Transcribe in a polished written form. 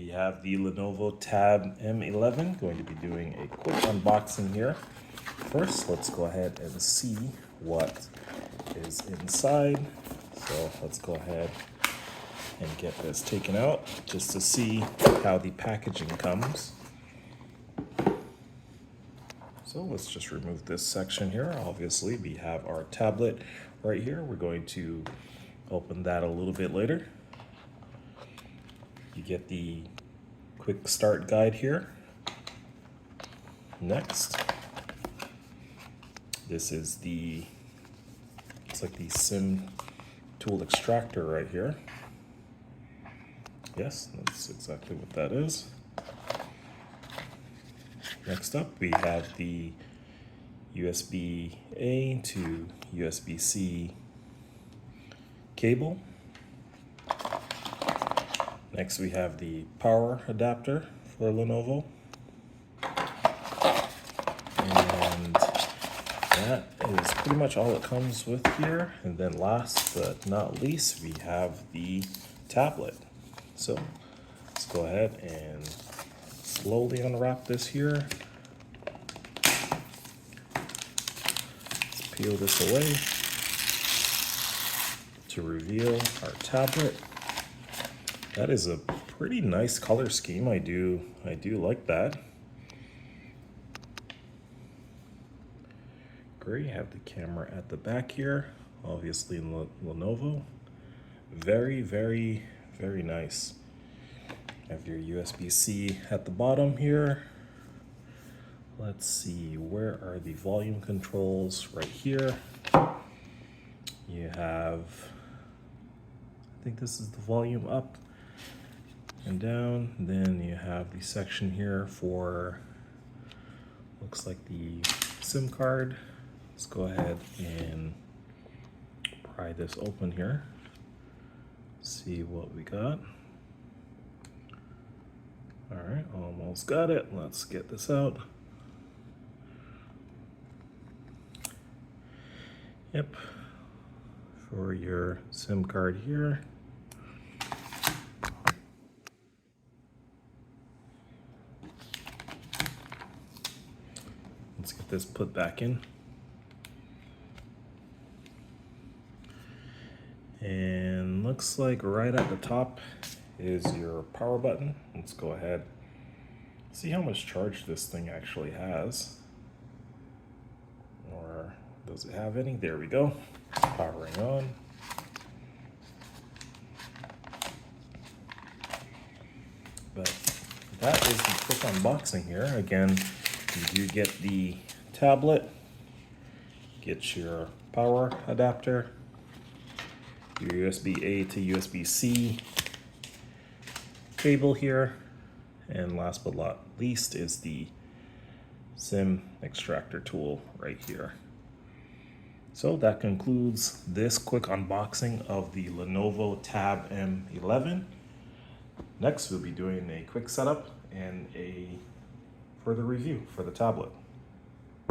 We have the Lenovo Tab M11. Going to be doing a quick unboxing here. First, let's go ahead and see what is inside. So let's go ahead and get this taken out just to see how the packaging comes. So let's just remove this section here. Obviously, we have our tablet right here. We're going to open that a little bit later. You get the quick start guide here. Next, this is it's like the SIM tool extractor right here. Yes, that's exactly what that is. Next up, we have the USB-A to USB-C cable. Next, we have the power adapter for Lenovo. And that is pretty much all it comes with here. And then last but not least, we have the tablet. So let's go ahead and slowly unwrap this here. Let's peel this away to reveal our tablet. That is a pretty nice color scheme. I do like that. Great, you have the camera at the back here, obviously in Lenovo. Very, very, very nice. Have your USB-C at the bottom here. Let's see, where are the volume controls? Right here. You have, I think this is the volume up and down. Then you have the section here for, looks like the SIM card. Let's go ahead and pry this open here. See what we got. All right, almost got it. Let's get this out. Yep, for your SIM card here. Let's get this put back in. And looks like right at the top is your power button. Let's go ahead, see how much charge this thing actually has. Or does it have any? There we go. Powering on. But that is the quick unboxing here. Again, you do get the tablet, get your power adapter, your USB-A to USB-C cable here, and last but not least is the SIM extractor tool right here. So that concludes this quick unboxing of the Lenovo Tab M11. Next, we'll be doing a quick setup and a further review for the tablet.